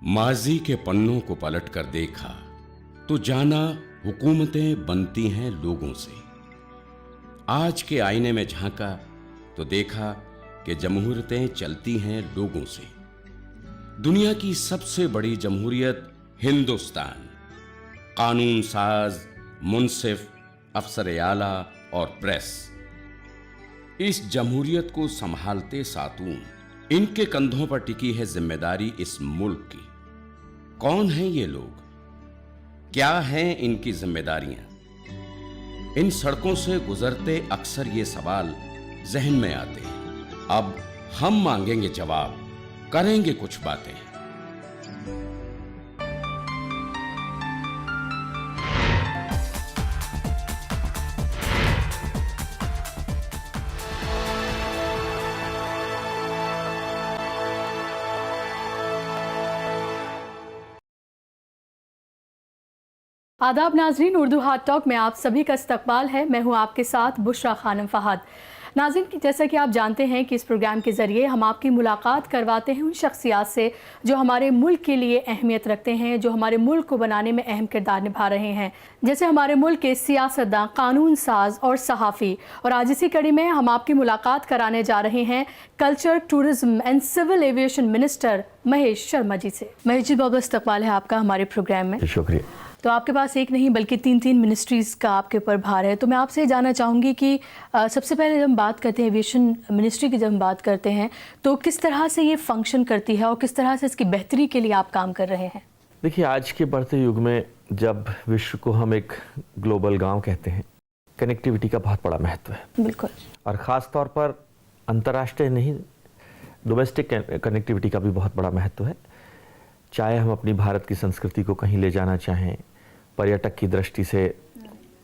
माजी के पन्नों को पलट कर देखा तो जाना हुकूमतें बनती हैं लोगों से। आज के आईने में झांका तो देखा कि जमहूरियतें चलती हैं लोगों से। दुनिया की सबसे बड़ी जमहूरियत हिंदुस्तान, कानून साज, मुंसिफ, अफसर आला और प्रेस, इस जमहूरियत को संभालते सातून, इनके कंधों पर टिकी है जिम्मेदारी इस मुल्क की। कौन हैं ये लोग, क्या हैं इनकी जिम्मेदारियां? इन सड़कों से गुजरते अक्सर ये सवाल जहन में आते हैं। अब हम मांगेंगे जवाब, करेंगे कुछ बातें। आदाब नाजरीन, उर्दू हाट टॉक में आप सभी का इस्तकबाल है। मैं हूं आपके साथ बुशरा खानम फहद। नाज़रीन, जैसा कि आप जानते हैं कि इस प्रोग्राम के ज़रिए हम आपकी मुलाकात करवाते हैं उन शख्सियात से जो हमारे मुल्क के लिए अहमियत रखते हैं, जो हमारे मुल्क को बनाने में अहम किरदार निभा रहे हैं, जैसे हमारे मुल्क के सियासतदान, कानून साज और सहाफ़ी। और आज इसी कड़ी में हम आपकी मुलाकात कराने जा रहे हैं culture, tourism and civil aviation minister Mahesh Sharma ji से। महेश जी, बहुत बहुत इस्तकबाल है आपका हमारे प्रोग्राम में। शुक्रिया। तो आपके पास एक नहीं बल्कि तीन मिनिस्ट्रीज़ का आपके ऊपर भार है। तो मैं आपसे जानना चाहूँगी कि सबसे पहले जब हम बात करते हैं एविएशन मिनिस्ट्री की, जब हम बात करते हैं तो किस तरह से ये फंक्शन करती है और किस तरह से इसकी बेहतरी के लिए आप काम कर रहे हैं? देखिए, आज के बढ़ते युग में जब विश्व को हम एक ग्लोबल गाँव कहते हैं, कनेक्टिविटी का बहुत बड़ा महत्व है। बिल्कुल। और ख़ास तौर पर अंतर्राष्ट्रीय नहीं, डोमेस्टिक कनेक्टिविटी का भी बहुत बड़ा महत्व है। चाहे हम अपनी भारत की संस्कृति को कहीं ले जाना चाहें, पर्यटक की दृष्टि से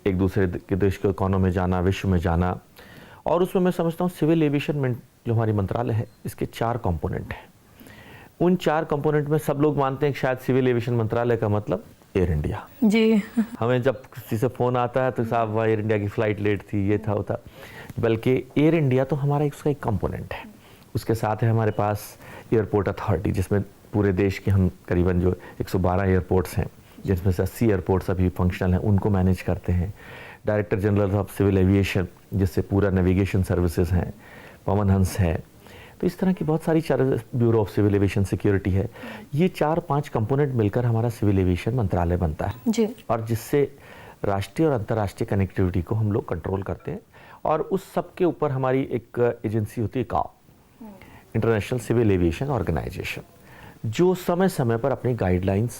एक दूसरे के देश के कोनों में जाना, विश्व में जाना, और उसमें मैं समझता हूँ सिविल एविएशन जो हमारी मंत्रालय है, इसके 4 कंपोनेंट हैं। उन 4 कंपोनेंट में सब लोग मानते हैं कि शायद सिविल एविएशन मंत्रालय का मतलब एयर इंडिया जी। हमें जब किसी से फ़ोन आता है तो साहब वह एयर इंडिया की फ़्लाइट लेट थी, ये था होता, बल्कि एयर इंडिया तो हमारा उसका एक कंपोनेंट है। उसके साथ है हमारे पास एयरपोर्ट अथॉरिटी, जिसमें पूरे देश के हम करीबन जो 112 एयरपोर्ट्स हैं, जिसमें से 80 एयरपोर्ट्स अभी फंक्शनल हैं, उनको मैनेज करते हैं। Director general of civil aviation, जिससे पूरा नेविगेशन सर्विसेज हैं, पवन हंस है। तो इस तरह की बहुत सारी bureau of civil aviation security है। ये 4-5 कंपोनेंट मिलकर हमारा सिविल एविएशन मंत्रालय बनता है जी। और जिससे राष्ट्रीय और अंतर्राष्ट्रीय कनेक्टिविटी को हम लोग कंट्रोल करते हैं। और उस सब के ऊपर हमारी एक एजेंसी होती है ICAO, international civil aviation organisation, जो समय समय पर अपनी गाइडलाइंस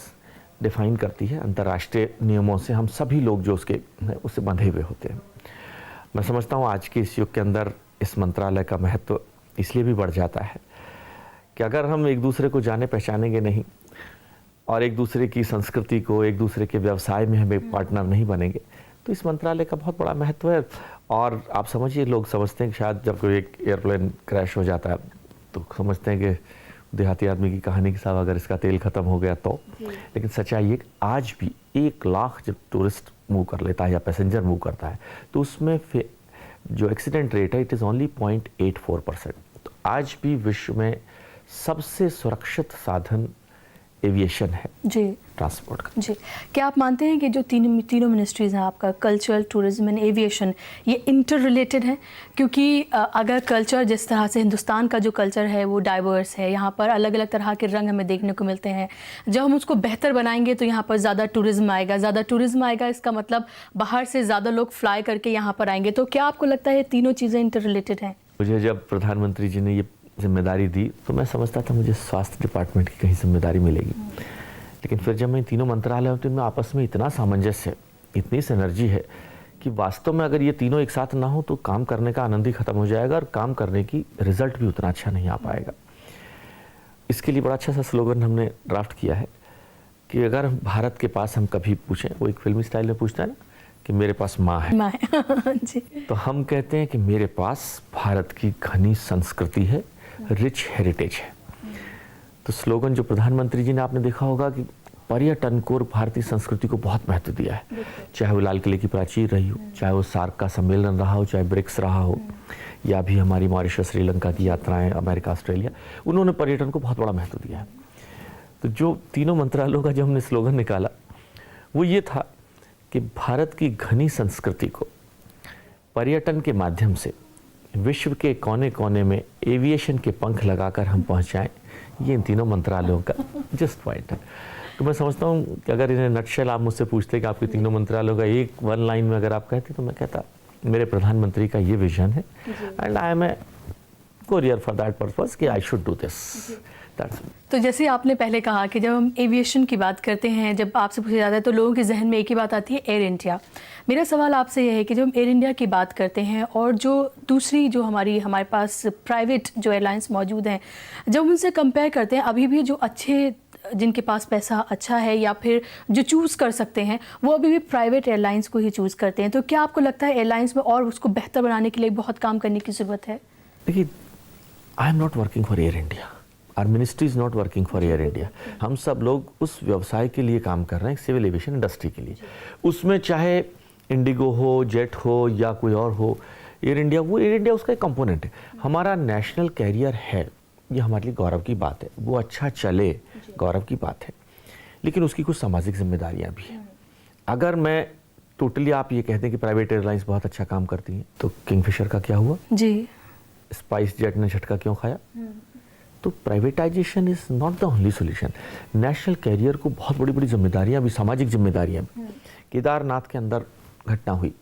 डिफाइन करती है। अंतर्राष्ट्रीय नियमों से हम सभी लोग जो उससे बंधे हुए होते हैं। मैं समझता हूँ आज के इस युग के अंदर इस मंत्रालय का महत्व इसलिए भी बढ़ जाता है कि अगर हम एक दूसरे को जाने पहचानेंगे नहीं और एक दूसरे की संस्कृति को, एक दूसरे के व्यवसाय में हमें पार्टनर नहीं बनेंगे, तो इस मंत्रालय का बहुत बड़ा महत्व है। और आप समझिए, लोग समझते हैं कि शायद जब कोई एक एयरप्लेन क्रैश हो जाता है तो समझते हैं कि देहाती आदमी की कहानी के साथ, अगर इसका तेल खत्म हो गया तो। लेकिन सच्चाई है कि आज भी 1 लाख जब टूरिस्ट मूव कर लेता है या पैसेंजर मूव करता है तो उसमें जो एक्सीडेंट रेट है इट इज़ ओनली 0.84%। तो आज भी विश्व में सबसे सुरक्षित साधन एविएशन है जी, ट्रांसपोर्ट का। जी। क्या आप मानते हैं कि जो तीनों मिनिस्ट्रीज़ हैं आपका, कल्चर, टूरिज्म एंड एविएशन, ये इंटर रिलेटेड हैं? क्योंकि अगर कल्चर, जिस तरह से हिंदुस्तान का जो कल्चर है वो डाइवर्स है, यहाँ पर अलग अलग तरह के रंग हमें देखने को मिलते हैं। जब हम उसको बेहतर बनाएंगे तो यहाँ पर ज़्यादा टूरिज्म आएगा, इसका मतलब बाहर से ज़्यादा लोग फ्लाई करके यहाँ पर आएंगे। तो क्या आपको लगता है ये तीनों चीज़ें इंटर रिलेटेड हैं? मुझे जब प्रधानमंत्री जी ने ये जिम्मेदारी दी तो मैं समझता था मुझे स्वास्थ्य डिपार्टमेंट की कहीं जिम्मेदारी मिलेगी, लेकिन फिर जब मैं तीनों मंत्रालय होते हैं, इनमें आपस में इतना सामंजस्य, इतनी सिनर्जी है कि वास्तव में अगर ये तीनों एक साथ ना हो तो काम करने का आनंद ही खत्म हो जाएगा और काम करने की रिजल्ट भी उतना अच्छा नहीं आ पाएगा। इसके लिए बड़ा अच्छा सा स्लोगन हमने ड्राफ्ट किया है कि अगर भारत के पास हम कभी पूछें, वो एक फिल्मी स्टाइल में पूछता है ना कि मेरे पास माँ है जी। तो हम कहते हैं कि मेरे पास भारत की घनी संस्कृति है, रिच हेरिटेज है। तो स्लोगन जो प्रधानमंत्री जी ने, आपने देखा होगा कि पर्यटन को और भारतीय संस्कृति को बहुत महत्व दिया है। चाहे वो लाल किले की प्राचीर रही हो, चाहे वो सार्क का सम्मेलन रहा हो, चाहे ब्रिक्स रहा हो, या भी हमारी मॉरिशस, श्रीलंका की यात्राएं, अमेरिका, ऑस्ट्रेलिया, उन्होंने पर्यटन को बहुत बड़ा महत्व दिया है। तो जो तीनों मंत्रालयों का जो हमने स्लोगन निकाला वो ये था कि भारत की घनी संस्कृति को पर्यटन के माध्यम से विश्व के कोने कोने में एविएशन के पंख लगाकर हम पहुंचाएं, ये इन तीनों मंत्रालयों का जस्ट पॉइंट है। तो मैं समझता हूँ कि अगर इन्हें नटशेल आप मुझसे पूछते कि आपके तीनों मंत्रालयों का एक वन लाइन में अगर आप कहते तो मैं कहता मेरे प्रधानमंत्री का ये विजन है and I am a courier for that purpose कि आई शुड डू दिस। तो जैसे आपने पहले कहा कि जब हम एविएशन की बात करते हैं, जब आपसे पूछा जाता है तो लोगों के जहन में एक ही बात आती है, एयर इंडिया। मेरा सवाल आपसे यह है कि जब हम एयर इंडिया की बात करते हैं और जो दूसरी जो हमारे पास प्राइवेट जो एयरलाइंस मौजूद हैं, जब उनसे कंपेयर करते हैं, अभी भी जो अच्छे जिनके पास पैसा अच्छा है या फिर जो चूज़ कर सकते हैं वो अभी भी प्राइवेट एयरलाइंस को ही चूज़ करते हैं, तो क्या आपको लगता है एयरलाइंस में और उसको बेहतर बनाने के लिए बहुत काम करने की ज़रूरत है? देखिए, I am not working for Air India, our ministry is not working for Air India. हम सब लोग उस व्यवसाय के लिए काम कर रहे हैं, सिविल एविएशन इंडस्ट्री के लिए। उसमें चाहे इंडिगो हो, जेट हो या कोई और हो, एयर इंडिया उसका एक कंपोनेंट है। हमारा नेशनल कैरियर है, ये हमारे लिए गौरव की बात है, वो अच्छा चले, गौरव की बात है, लेकिन उसकी कुछ सामाजिक जिम्मेदारियां भी हैं। अगर मैं टोटली आप ये कहते हैं कि प्राइवेट एयरलाइंस बहुत अच्छा काम करती हैं, तो किंगफिशर का क्या हुआ जी, स्पाइस जेट ने झटका क्यों खाया? तो privatisation is not the only solution. National carrier को बहुत बड़ी बड़ी जिम्मेदारियां भी, सामाजिक जिम्मेदारियां भी। केदारनाथ के अंदर घटना हुई,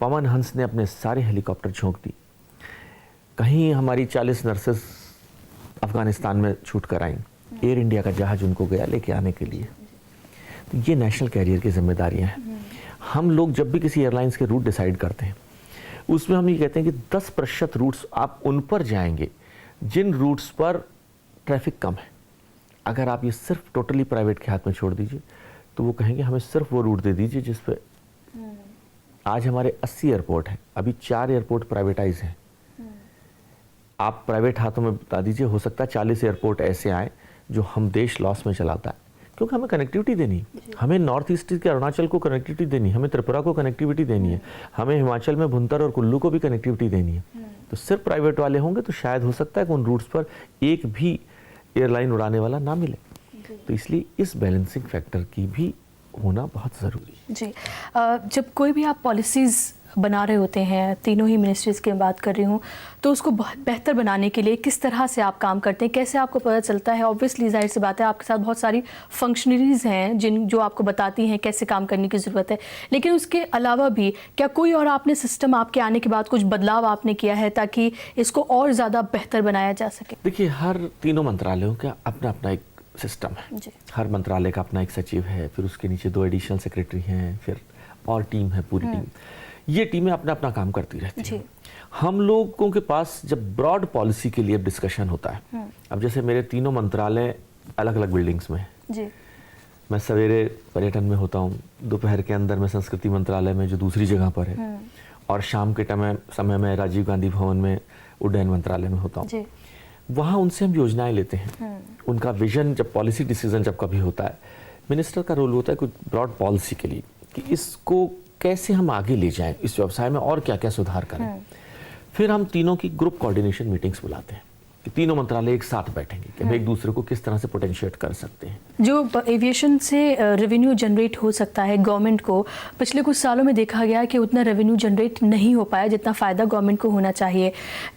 पवन हंस ने अपने सारे हेलीकॉप्टर झोंक दी, कहीं हमारी 40 नर्सेस अफगानिस्तान में छूट कर आईं, एयर इंडिया का जहाज उनको गया लेके आने के लिए। तो ये नेशनल कैरियर की जिम्मेदारियां हैं। हम लोग जब भी किसी एयरलाइंस के रूट डिसाइड करते हैं, उसमें हम ये कहते हैं कि 10% रूट्स आप उन पर जाएंगे जिन रूट्स पर ट्रैफिक कम है। अगर आप ये सिर्फ टोटली प्राइवेट के हाथ में छोड़ दीजिए तो वो कहेंगे हमें सिर्फ वो रूट दे दीजिए जिस पे आज हमारे 80 एयरपोर्ट हैं, अभी 4 एयरपोर्ट प्राइवेटाइज हैं। आप प्राइवेट हाथों में बता दीजिए, हो सकता है 40 एयरपोर्ट ऐसे आए जो हम देश लॉस में चलाता है, क्योंकि हमें कनेक्टिविटी देनी, हमें नॉर्थ ईस्ट के अरुणाचल को कनेक्टिविटी देनी, हमें त्रिपुरा को कनेक्टिविटी देनी है, हमें हिमाचल में भुंतर और कुल्लू को भी कनेक्टिविटी देनी है। तो सिर्फ प्राइवेट वाले होंगे तो शायद हो सकता है कि उन रूट्स पर एक भी एयरलाइन उड़ाने वाला ना मिले। तो इसलिए इस बैलेंसिंग फैक्टर की भी होना बहुत ज़रूरी है। जी, जब कोई भी आप पॉलिसीज़ बना रहे होते हैं, तीनों ही मिनिस्ट्रीज़ की बात कर रही हूँ, तो उसको बहुत बेहतर बनाने के लिए किस तरह से आप काम करते हैं, कैसे आपको पता चलता है? ऑब्वियसली जाहिर सी बात है आपके साथ बहुत सारी फंक्शनरीज़ हैं जो आपको बताती हैं कैसे काम करने की ज़रूरत है, लेकिन उसके अलावा भी क्या कोई और आपने सिस्टम आपके आने के बाद कुछ बदलाव आपने किया है ताकि इसको और ज़्यादा बेहतर बनाया जा सके? देखिए, हर तीनों मंत्रालयों का अपना अपना एक सिस्टम है जी। हर मंत्रालय का अपना एक सचिव है, फिर उसके नीचे 2 एडिशनल सेक्रेटरी हैं, फिर और टीम है, पूरी टीम। ये टीमें अपना अपना काम करती रहती हैं। हम लोगों के पास जब ब्रॉड पॉलिसी के लिए डिस्कशन होता है, अब जैसे मेरे तीनों मंत्रालय अलग अलग बिल्डिंग्स में हैं। जी। मैं सवेरे पर्यटन में होता हूँ, दोपहर के अंदर मैं संस्कृति मंत्रालय में जो दूसरी जगह पर है, और शाम के समय में राजीव गांधी भवन में उड्डयन मंत्रालय में होता हूँ। वहाँ उनसे हम योजनाएं लेते हैं, उनका विजन, जब पॉलिसी डिसीजन जब कभी होता है, मिनिस्टर का रोल होता है कुछ ब्रॉड पॉलिसी के लिए कि इसको कैसे हम आगे ले जाएं, इस व्यवसाय में और क्या क्या सुधार करें। फिर हम तीनों की ग्रुप कोऑर्डिनेशन मीटिंग्स बुलाते हैं कि तीनों मंत्रालय एक साथ बैठेंगे कि हम एक दूसरे को किस तरह से पोटेंशिएट कर सकते हैं। जो एविएशन से रेवेन्यू जनरेट हो सकता है गवर्नमेंट को, पिछले कुछ सालों में देखा गया कि उतना रेवेन्यू जनरेट नहीं हो पाया जितना फ़ायदा गवर्नमेंट को होना चाहिए,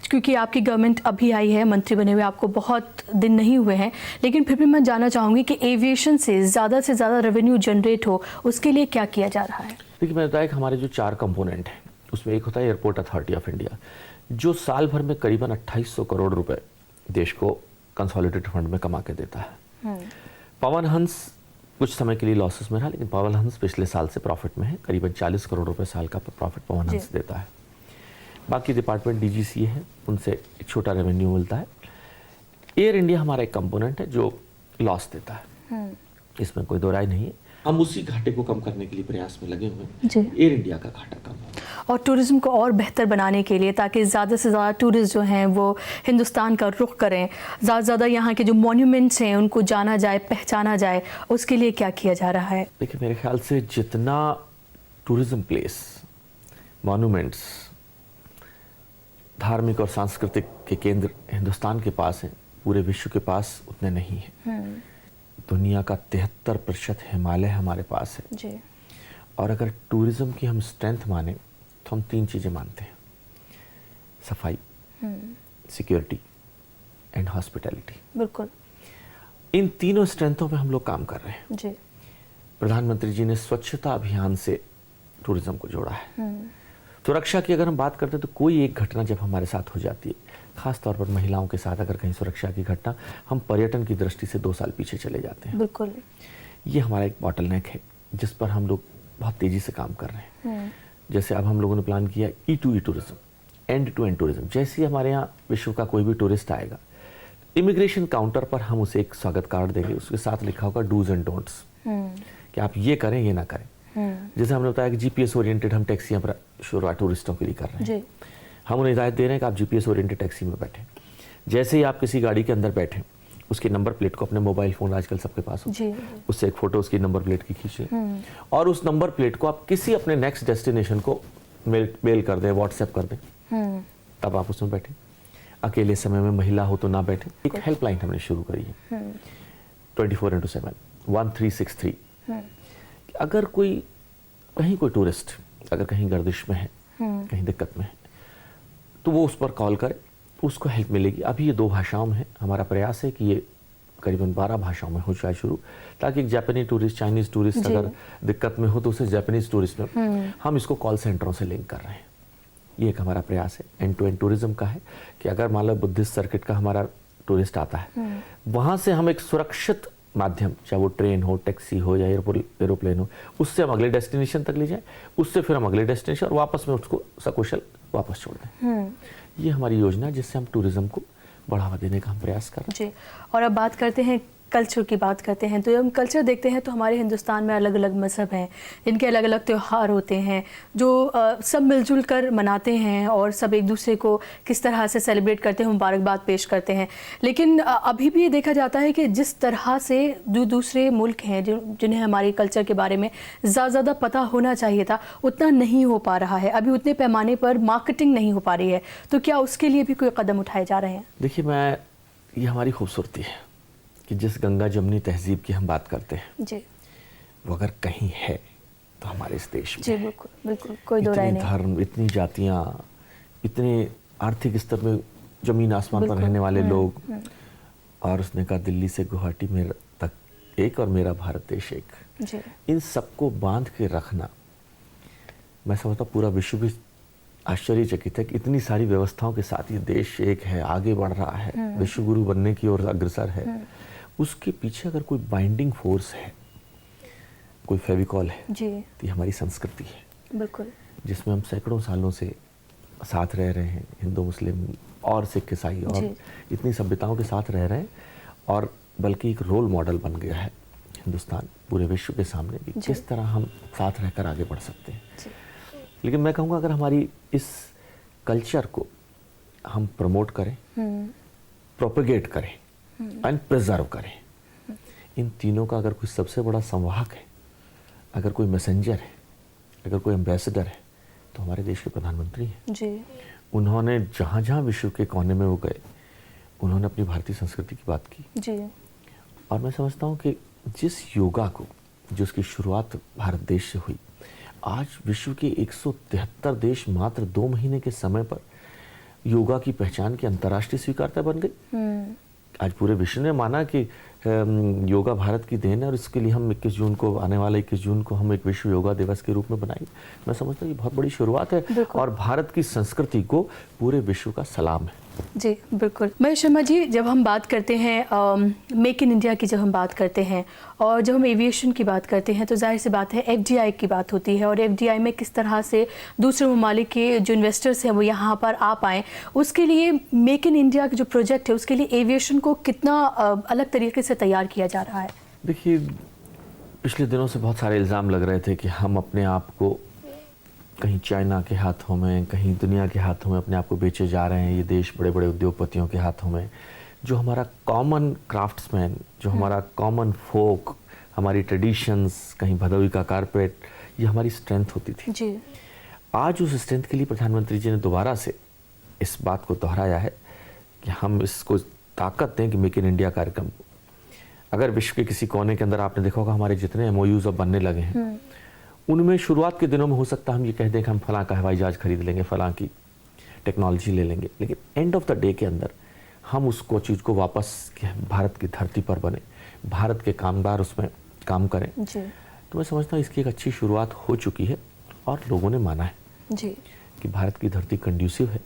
क्योंकि आपकी गवर्नमेंट अभी आई है, मंत्री बने हुए आपको बहुत दिन नहीं हुए हैं, लेकिन फिर भी मैं जानना चाहूँगी कि एविएशन से ज़्यादा रेवेन्यू जनरेट हो उसके लिए क्या किया जा रहा है? देखिए, मैंने बताया कि हमारे जो 4 कंपोनेंट हैं उसमें एक होता है एयरपोर्ट अथॉरिटी ऑफ इंडिया, जो साल भर में करीबन 2800 करोड़ रुपए देश को कंसोलिडेटेड फंड में कमा के देता है। पवन हंस कुछ समय के लिए लॉसेस में रहा, लेकिन पवन हंस पिछले साल से प्रॉफिट में है, करीबन 40 करोड़ रुपए साल का प्रॉफिट पवन हंस देता है। बाकी डिपार्टमेंट डीजीसी है, उनसे एक छोटा रेवेन्यू मिलता है। एयर इंडिया हमारा एक कंपोनेंट है जो लॉस देता है, इसमें कोई दो राय नहीं है। हम उसी घाटे को कम करने के लिए प्रयास में लगे हुए हैं, एयर इंडिया का घाटा कम हो। और टूरिज्म को और बेहतर बनाने के लिए, ताकि ज़्यादा से ज़्यादा टूरिस्ट जो हैं वो हिंदुस्तान का रुख करें, ज़्यादा से ज़्यादा यहाँ के जो मॉन्यूमेंट्स हैं उनको जाना जाए, पहचाना जाए, उसके लिए क्या किया जा रहा है? देखिए, मेरे ख्याल से जितना टूरिज्म प्लेस, मॉन्यूमेंट्स, धार्मिक और सांस्कृतिक के केंद्र हिंदुस्तान के पास हैं, पूरे विश्व के पास उतने नहीं हैं। दुनिया का 73% हिमालय हमारे पास है। जी। और अगर टूरिज्म की हम स्ट्रेंथ माने तो हम 3 चीज़ें मानते हैं, सफाई, सिक्योरिटी एंड हॉस्पिटैलिटी। बिल्कुल। इन तीनों स्ट्रेंथों पे हम लोग काम कर रहे हैं। जी। प्रधानमंत्री जी ने स्वच्छता अभियान से टूरिज्म को जोड़ा है। सुरक्षा की अगर हम बात करते हैं तो कोई एक घटना जब हमारे साथ हो जाती है, खास तौर पर महिलाओं के साथ अगर कहीं सुरक्षा की घटना, हम पर्यटन की दृष्टि से 2 साल पीछे चले जाते हैं। बिल्कुल। ये हमारा एक बॉटलनेक है जिस पर हम लोग बहुत तेजी से काम कर रहे हैं। जैसे अब हम लोगों ने प्लान किया E2E tourism, end to end tourism. जैसे ही हमारे यहाँ विश्व का कोई भी टूरिस्ट आएगा, इमिग्रेशन काउंटर पर हम उसे एक स्वागत कार्ड देंगे, उसके साथ लिखा होगा डूज एंड डोंट्स, कि आप ये करें ये ना करें। जैसे हमने बताया कि जीपीएस ओरिएंटेड हम टैक्सियां पर शुरुआत टूरिस्टों के लिए कर रहे हैं। हम उन्हें हिदायत दे रहे हैं कि आप जीपीएस ओरिएंटेड टैक्सी में बैठें। जैसे ही आप किसी गाड़ी के अंदर बैठें, उसके नंबर प्लेट को, अपने मोबाइल फ़ोन आजकल सबके पास हो, उससे एक फ़ोटो उसकी नंबर प्लेट की खींचें और उस नंबर प्लेट को आप किसी अपने नेक्स्ट डेस्टिनेशन को मेल कर दें, व्हाट्सएप कर दें, तब आप उसमें बैठें। अकेले समय में महिला हो तो ना बैठें। एक हेल्पलाइन हमने शुरू करी है 24/7 1363। अगर कोई कहीं कोई टूरिस्ट अगर कहीं गर्दिश में है, कहीं दिक्कत में है, तो वो उस पर कॉल करे, उसको हेल्प मिलेगी। अभी ये 2 भाषाओं में है। हमारा प्रयास है कि ये करीबन 12 भाषाओं में हो जाए शुरू, ताकि एक जापानी टूरिस्ट, चाइनीज़ टूरिस्ट अगर दिक्कत में हो तो उसे जापानीज़ टूरिस्ट में हम इसको कॉल सेंटरों से लिंक कर रहे हैं। ये एक हमारा प्रयास है एंड टू एंड टूरिज्म का है कि अगर मान लो बुद्धिस्ट सर्किट का हमारा टूरिस्ट आता है, वहाँ से हम एक सुरक्षित माध्यम, चाहे वो ट्रेन हो, टैक्सी हो या एरोप्लेन हो, उससे हम अगले डेस्टिनेशन तक ले जाएं, उससे फिर हम अगले डेस्टिनेशन और वापस में उसको सकुशल वापस छोड़ दें। ये हमारी योजना है जिससे हम टूरिज्म को बढ़ावा देने का हम प्रयास कर रहे हैं। जी। और अब बात करते हैं कल्चर की बात करते हैं, तो जब हम कल्चर देखते हैं तो हमारे हिंदुस्तान में अलग अलग मज़हब हैं, इनके अलग अलग त्यौहार होते हैं जो सब मिलजुल कर मनाते हैं और सब एक दूसरे को किस तरह से सेलिब्रेट करते हैं, मुबारकबाद पेश करते हैं। लेकिन अभी भी ये देखा जाता है कि जिस तरह से जो दूसरे मुल्क हैं जिन्हें हमारे कल्चर के बारे में ज़्यादा पता होना चाहिए था, उतना नहीं हो पा रहा है, अभी उतने पैमाने पर मार्केटिंग नहीं हो पा रही है। तो क्या उसके लिए भी कोई कदम उठाए जा रहे हैं? देखिए, ये हमारी खूबसूरती है कि जिस गंगा जमुनी तहजीब की हम बात करते हैं जी, वो अगर कहीं है तो हमारे इस देश में जी। बिल्कुल बिल्कुल, कोई दो राय नहीं। धर्म, इतनी जातियाँ, इतने आर्थिक स्तर में जमीन आसमान पर रहने वाले लोग, और उसने कहा दिल्ली से गुवाहाटी में तक एक और मेरा भारत देश एक। जी। इन सबको बांध के रखना, मैं समझता हूँ पूरा विश्व भी आश्चर्यचकित है कि इतनी सारी व्यवस्थाओं के साथ ये देश एक है, आगे बढ़ रहा है, विश्व गुरु बनने की ओर अग्रसर है। उसके पीछे अगर कोई बाइंडिंग फोर्स है, कोई फेविकॉल है, जी, तो ये हमारी संस्कृति है। बिल्कुल। जिसमें हम सैकड़ों सालों से साथ रह रहे हैं, हिंदू, मुस्लिम और सिख, ईसाई, और इतनी सभ्यताओं के साथ रह रहे हैं, और बल्कि एक रोल मॉडल बन गया है हिंदुस्तान पूरे विश्व के सामने कि किस तरह हम साथ रहकर आगे बढ़ सकते हैं। लेकिन मैं कहूँगा अगर हमारी इस कल्चर को हम प्रमोट करें, प्रोपेगेट करें एंड प्रिजर्व करें, इन तीनों का अगर कोई सबसे बड़ा संवाहक है, अगर कोई मैसेंजर है, अगर कोई एम्बेसडर है, तो हमारे देश के प्रधानमंत्री हैं। जी। उन्होंने जहाँ जहाँ विश्व के कोने में वो गए, उन्होंने अपनी भारतीय संस्कृति की बात की। जी। और मैं समझता हूँ कि जिस योगा को, जिसकी शुरुआत भारत देश से हुई, आज विश्व के 173 देश मात्र 2 महीने के समय पर योगा की पहचान की अंतर्राष्ट्रीय स्वीकारता बन गई। आज पूरे विश्व ने माना कि योगा भारत की देन है, और इसके लिए हम 21 जून को, आने वाले 21 जून को हम एक विश्व योगा दिवस के रूप में बनाएंगे। मैं समझता हूँ ये बहुत बड़ी शुरुआत है और भारत की संस्कृति को पूरे विश्व का सलाम है। जी बिल्कुल। महेश शर्मा जी, जब हम बात करते हैं मेक इन इंडिया की, जब हम बात करते हैं और जब हम एविएशन की बात करते हैं, तो जाहिर सी बात है FDI की बात होती है, और FDI में किस तरह से दूसरे ममालिक के जो इन्वेस्टर्स हैं वो यहाँ पर आ पाएँ, उसके लिए मेक इन इंडिया का जो प्रोजेक्ट है उसके लिए एविएशन को कितना अलग तरीके से तैयार किया जा रहा है? देखिए, पिछले दिनों से बहुत सारे इल्ज़ाम लग रहे थे कि हम अपने आप को कहीं चाइना के हाथों में, कहीं दुनिया के हाथों में अपने आप को बेचे जा रहे हैं, ये देश बड़े बड़े उद्योगपतियों के हाथों में। जो हमारा कॉमन क्राफ्ट्समैन, जो हमारा कॉमन फोक, हमारी ट्रेडिशंस, कहीं भदोही का कारपेट, ये हमारी स्ट्रेंथ होती थी। जी। आज उस स्ट्रेंथ के लिए प्रधानमंत्री जी ने दोबारा से इस बात को दोहराया है कि हम इसको ताकत दें कि मेक इन इंडिया कार्यक्रम को अगर विश्व के किसी कोने के अंदर आपने देखा होगा हमारे जितने एमओयूज अब बनने लगे हैं, उनमें शुरुआत के दिनों में हो सकता है हम ये कह दें कि हम फलां का हवाई जहाज खरीद लेंगे, फलां की टेक्नोलॉजी ले लेंगे, लेकिन एंड ऑफ द डे के अंदर हम उसको चीज़ को वापस भारत की धरती पर बने, भारत के कामदार उसमें काम करें जी। तो मैं समझता हूँ इसकी एक अच्छी शुरुआत हो चुकी है और लोगों ने माना है जी। कि भारत की धरती कंड्यूसिव है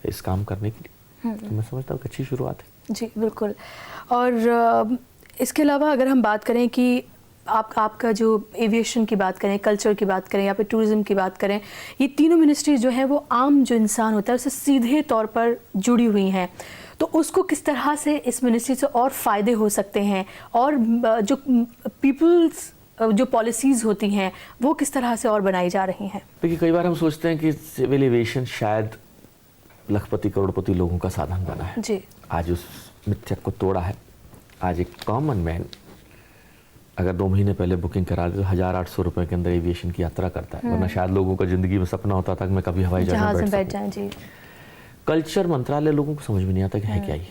इस काम करने के लिए। तो मैं समझता हूँ कि अच्छी शुरुआत है। जी बिल्कुल। और इसके अलावा अगर हम बात करें कि आपका जो एविएशन की बात करें, कल्चर की बात करें या फिर टूरिज़्म की बात करें, ये तीनों मिनिस्ट्री जो है वो आम जो इंसान होता है उससे सीधे तौर पर जुड़ी हुई हैं, तो उसको किस तरह से इस मिनिस्ट्री से और फ़ायदे हो सकते हैं और जो पीपल्स जो पॉलिसीज़ होती हैं वो किस तरह से और बनाई जा रही हैं? देखिए कई बार हम सोचते हैं कि सिविल एविएशन शायद लखपति करोड़पति लोगों का साधन बना है जी। आज उस मिथ्या को तोड़ा है। आज एक कॉमन मैन अगर 2 महीने पहले बुकिंग करा दे तो 1,800 रुपए के अंदर एविएशन की यात्रा करता है, वरना शायद लोगों का जिंदगी में सपना होता था कि मैं कभी हवाई जहाज में बैठ जाएं। जी। कल्चर मंत्रालय लोगों को समझ में नहीं आता कि है क्या ये,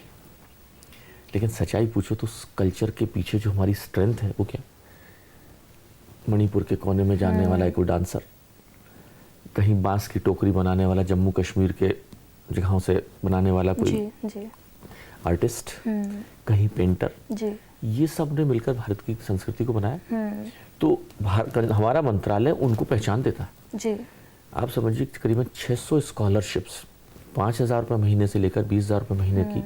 लेकिन सच्चाई पूछो तो उस कल्चर के पीछे जो हमारी स्ट्रेंथ है वो क्या, मणिपुर के कोने में जानने वाला एक डांसर, कहीं बांस की टोकरी बनाने वाला जम्मू कश्मीर के जगहों से बनाने वाला कोई आर्टिस्ट, कहीं पेंटर, जी। ये सब ने मिलकर भारत की संस्कृति को बनाया। तो हमारा मंत्रालय उनको पहचान देता है। जी। आप समझिए करीबन 600 स्कॉलरशिप्स 5,000 रुपये महीने से लेकर 20,000 रुपये महीने की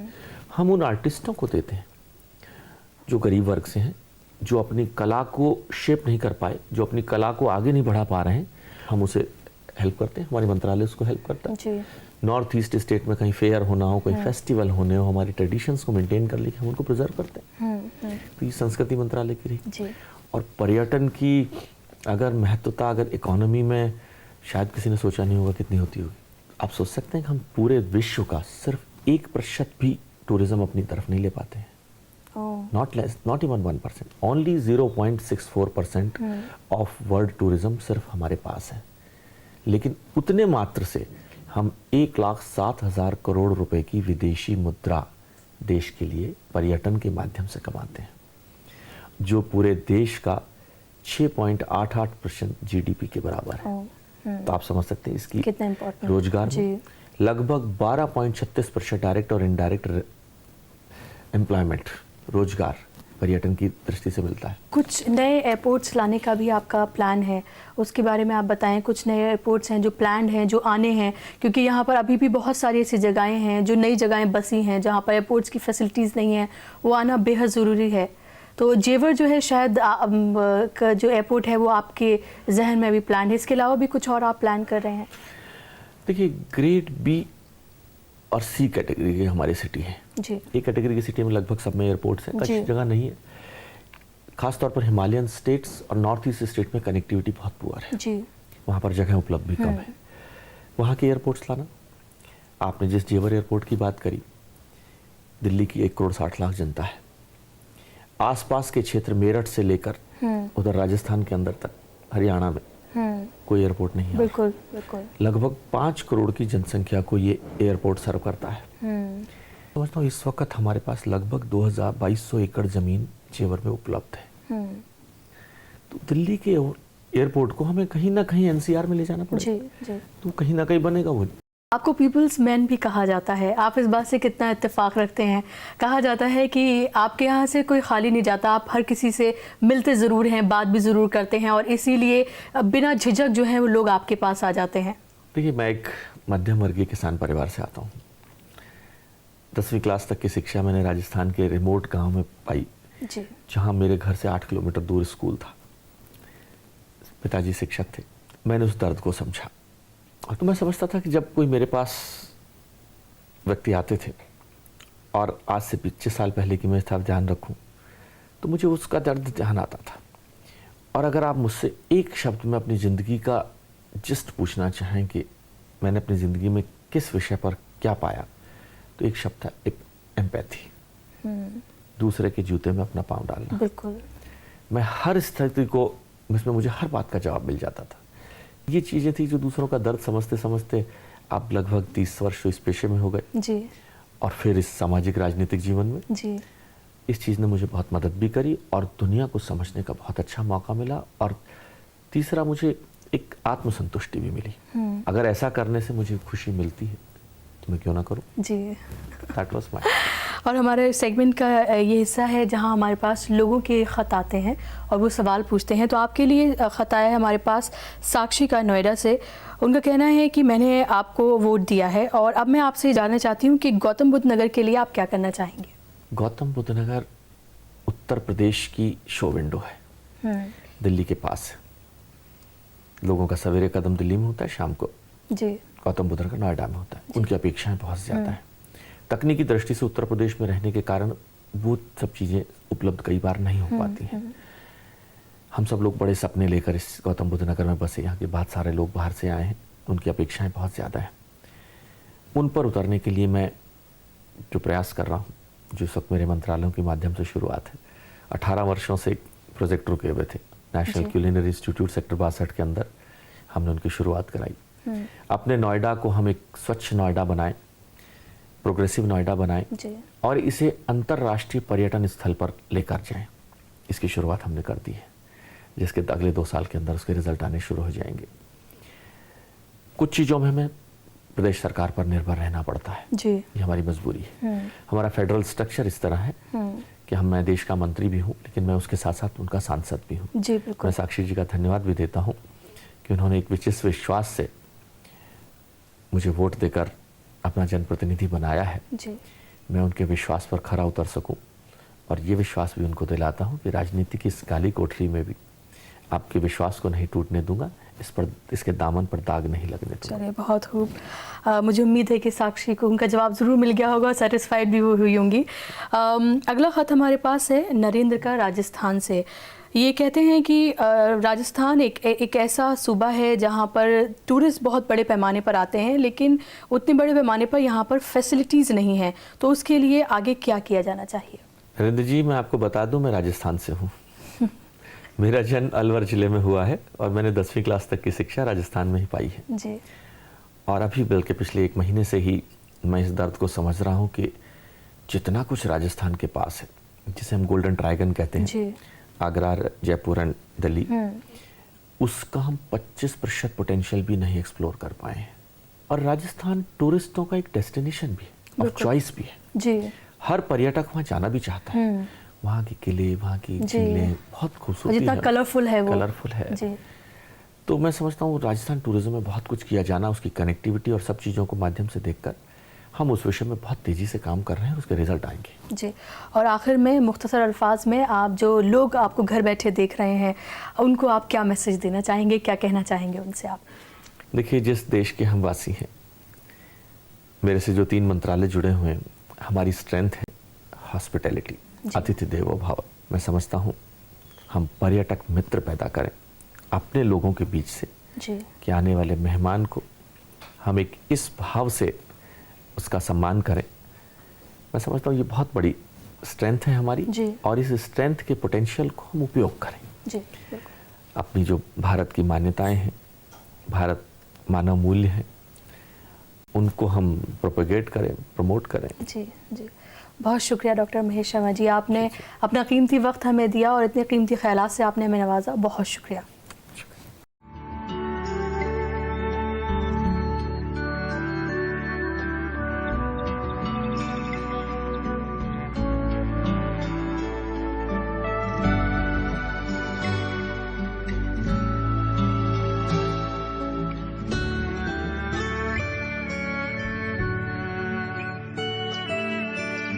हम उन आर्टिस्टों को देते हैं जो गरीब वर्ग से हैं, जो अपनी कला को शेप नहीं कर पाए, जो अपनी कला को आगे नहीं बढ़ा पा रहे हैं, हम उसे हेल्प करते हैं, हमारे मंत्रालय उसको हेल्प करता है। जी। नॉर्थ ईस्ट स्टेट में कहीं फेयर होना हो, कोई फेस्टिवल होने हो, हमारी ट्रेडिशंस को मेंटेन कर लेके हम उनको प्रिजर्व करते हैं। तो ये संस्कृति मंत्रालय की रही। और पर्यटन की अगर महत्वता अगर इकोनॉमी में शायद किसी ने सोचा नहीं होगा कितनी होती होगी। आप सोच सकते हैं कि हम पूरे विश्व का सिर्फ 1% भी टूरिज्म अपनी तरफ नहीं ले पाते हैं। Not less, not even 1%, only 0.64% of world tourism सिर्फ हमारे पास है, लेकिन उतने मात्र से हम 1,07,000 करोड़ रुपए की विदेशी मुद्रा देश के लिए पर्यटन के माध्यम से कमाते हैं, जो पूरे देश का 6.88% जीडीपी के बराबर है। तो आप समझ सकते हैं इसकी रोजगार में लगभग 12.36% डायरेक्ट और इनडायरेक्ट एम्प्लॉयमेंट रोजगार पर्यटन की दृष्टि से मिलता है। कुछ नए एयरपोर्ट्स लाने का भी आपका प्लान है, उसके बारे में आप बताएं। कुछ नए एयरपोर्ट्स हैं जो प्लान्ड हैं, जो आने हैं, क्योंकि यहाँ पर अभी भी बहुत सारी ऐसी जगहें हैं जो नई जगहें बसी हैं जहाँ पर एयरपोर्ट्स की फैसिलिटीज़ नहीं है, वो आना बेहद ज़रूरी है। तो जेवर जो है शायद का जो एयरपोर्ट है वो आपके जहन में भी प्लान है, इसके अलावा भी कुछ और आप प्लान कर रहे हैं? देखिए ग्रेड बी और सी कैटेगरी की हमारी सिटी है जी। ए कैटेगरी की सिटी में लगभग सब में एयरपोर्ट्स हैं, कुछ जगह नहीं है। खासतौर पर हिमालयन स्टेट्स और नॉर्थ ईस्ट स्टेट में कनेक्टिविटी बहुत पुअर है जी। वहाँ पर जगह उपलब्ध भी कम है, वहाँ के एयरपोर्ट्स लाना। आपने जिस जेवर एयरपोर्ट की बात करी, दिल्ली की 1,60,00,000 जनता है, आसपास के क्षेत्र मेरठ से लेकर उधर राजस्थान के अंदर तक, हरियाणा में कोई एयरपोर्ट नहीं है। बिल्कुल बिल्कुल। लगभग 5 करोड़ की जनसंख्या को ये एयरपोर्ट सर्व करता है। समझता हूँ इस वक्त हमारे पास लगभग 2,200 एकड़ जमीन जेवर में उपलब्ध है। तो दिल्ली के एयरपोर्ट को हमें कहीं ना कहीं एनसीआर में ले जाना पड़ेगा, तो कहीं ना कहीं बनेगा वो। आपको पीपल्स मैन भी कहा जाता है, आप इस बात से कितना इत्तेफाक रखते हैं? कहा जाता है कि आपके यहाँ से कोई खाली नहीं जाता, आप हर किसी से मिलते ज़रूर हैं, बात भी ज़रूर करते हैं, और इसीलिए बिना झिझक जो है वो लोग आपके पास आ जाते हैं। देखिए मैं एक मध्यम वर्गीय किसान परिवार से आता हूँ। 10वीं क्लास तक की शिक्षा मैंने राजस्थान के रिमोट गाँव में पाई, जहाँ मेरे घर से 8 किलोमीटर दूर स्कूल था। पिताजी शिक्षक थे, मैंने उस दर्द को समझा। और तो मैं समझता था कि जब कोई मेरे पास व्यक्ति आते थे, और आज से 25 साल पहले की मैं इसका ध्यान रखूं, तो मुझे उसका दर्द ध्यान आता था। और अगर आप मुझसे एक शब्द में अपनी ज़िंदगी का जिस्ट पूछना चाहें कि मैंने अपनी ज़िंदगी में किस विषय पर क्या पाया, तो एक शब्द था, एक एम्पैथी, दूसरे के जूते में अपना पाँव डालना। बिल्कुल। मैं हर स्थिति को, इसमें मुझे हर बात का जवाब मिल जाता था। ये चीज़ें थी जो दूसरों का दर्द समझते समझते आप लगभग 30 वर्ष इस पेशे में हो गए जी। और फिर इस सामाजिक राजनीतिक जीवन में जी। इस चीज़ ने मुझे बहुत मदद भी करी और दुनिया को समझने का बहुत अच्छा मौका मिला। और तीसरा, मुझे एक आत्मसंतुष्टि भी मिली। अगर ऐसा करने से मुझे खुशी मिलती है तो मैं क्यों ना करूं। जी। That was my. और हमारे सेगमेंट का ये हिस्सा है जहां हमारे पास लोगों के ख़त आते हैं और वो सवाल पूछते हैं। तो आपके लिए ख़त आया है हमारे पास साक्षी का, नोएडा से। उनका कहना है कि मैंने आपको वोट दिया है और अब मैं आपसे जानना चाहती हूँ कि गौतम बुद्ध नगर के लिए आप क्या करना चाहेंगे। गौतम बुद्ध नगर उत्तर प्रदेश की शो विंडो है, दिल्ली के पास है। लोगों का सवेरे कदम दिल्ली में होता है, शाम को जी गौतम बुद्ध नगर नोएडा में होता है। उनकी अपेक्षाएं बहुत ज़्यादा हैं। तकनीकी दृष्टि से उत्तर प्रदेश में रहने के कारण वो सब चीज़ें उपलब्ध कई बार नहीं हो पाती हैं। हम सब लोग बड़े सपने लेकर इस गौतम बुद्ध नगर में बसे। यहाँ के बहुत सारे लोग बाहर से आए हैं, उनकी अपेक्षाएं बहुत ज़्यादा हैं। उन पर उतरने के लिए मैं जो प्रयास कर रहा हूँ, जो इस वक्त मेरे मंत्रालयों के माध्यम से शुरुआत है। 18 वर्षों से एक प्रोजेक्ट रुके हुए थे, नेशनल क्यूलिनरी इंस्टीट्यूट सेक्टर 62 के अंदर हमने उनकी शुरुआत कराई। अपने नोएडा को हम एक स्वच्छ नोएडा बनाएं, प्रोग्रेसिव नोएडा बनाएं और इसे अंतर्राष्ट्रीय पर्यटन स्थल पर लेकर जाएं। इसकी शुरुआत हमने कर दी है, जिसके अगले 2 साल के अंदर उसके रिजल्ट आने शुरू हो जाएंगे। कुछ चीज़ों में हमें प्रदेश सरकार पर निर्भर रहना पड़ता है जी। ये हमारी मजबूरी है। हमारा फेडरल स्ट्रक्चर इस तरह है कि मैं देश का मंत्री भी हूँ, लेकिन मैं उसके साथ साथ उनका सांसद भी हूँ। मैं साक्षी जी का धन्यवाद भी देता हूँ कि उन्होंने एक विशेष विश्वास से मुझे वोट देकर अपना जनप्रतिनिधि बनाया है जी। मैं उनके विश्वास पर खरा उतर सकूं और ये विश्वास भी उनको दिलाता हूं कि राजनीति की इस काली कोठरी में भी आपके विश्वास को नहीं टूटने दूंगा, इसके दामन पर दाग नहीं लगने दूंगा। चलिए, बहुत खूब। मुझे उम्मीद है कि साक्षी को उनका जवाब ज़रूर मिल गया होगा, सेटिस्फाइड भी वो हुई होंगी। अगला ख़त हमारे पास है नरेंद्र का, राजस्थान से। ये कहते हैं कि राजस्थान एक ऐसा सूबा है जहाँ पर टूरिस्ट बहुत बड़े पैमाने पर आते हैं, लेकिन उतने बड़े पैमाने पर यहाँ पर फैसिलिटीज़ नहीं हैं। तो उसके लिए आगे क्या किया जाना चाहिए? नरेंद्र जी, मैं आपको बता दूं, मैं राजस्थान से हूँ। मेरा जन्म अलवर ज़िले में हुआ है और मैंने 10वीं क्लास तक की शिक्षा राजस्थान में ही पाई है जी। और अभी बल्कि पिछले 1 महीने से ही मैं इस दर्द को समझ रहा हूँ कि जितना कुछ राजस्थान के पास है, जिसे हम गोल्डन ट्राइगन कहते हैं जी। आगरा, जयपुर एंड दिल्ली, उसका हम 25% पोटेंशियल भी नहीं एक्सप्लोर कर पाए हैं। और राजस्थान टूरिस्टों का एक डेस्टिनेशन भी है और चॉइस भी है जी। हर पर्यटक वहाँ जाना भी चाहता है। वहाँ के किले, वहाँ की झीलें बहुत खूबसूरत, जितना कलरफुल है वो, कलरफुल है जी। तो मैं समझता हूँ राजस्थान टूरिज्म में बहुत कुछ किया जाना, उसकी कनेक्टिविटी और सब चीज़ों को माध्यम से देखकर हम उस विषय में बहुत तेज़ी से काम कर रहे हैं और उसके रिजल्ट आएंगे जी। और आखिर में मुख्तसर अल्फाज में आप जो लोग आपको घर बैठे देख रहे हैं, उनको आप क्या मैसेज देना चाहेंगे, क्या कहना चाहेंगे उनसे आप? देखिए, जिस देश के हम वासी हैं, मेरे से जो 3 मंत्रालय जुड़े हुए हैं, हमारी स्ट्रेंथ है हॉस्पिटैलिटी, अतिथि देवो भव। मैं समझता हूँ हम पर्यटक मित्र पैदा करें अपने लोगों के बीच से जी। कि आने वाले मेहमान को हम एक इस भाव से उसका सम्मान करें। मैं समझता हूँ ये बहुत बड़ी स्ट्रेंथ है हमारी जी। और इस स्ट्रेंथ के पोटेंशियल को हम उपयोग करें जी। अपनी जो भारत की मान्यताएं हैं, भारत मानव मूल्य हैं, उनको हम प्रोपेगेट करें, प्रमोट करें जी जी। बहुत शुक्रिया डॉक्टर महेश शर्मा जी, आपने अपना कीमती वक्त हमें दिया और इतने कीमती ख्यालात से आपने हमें नवाजा। बहुत शुक्रिया।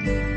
you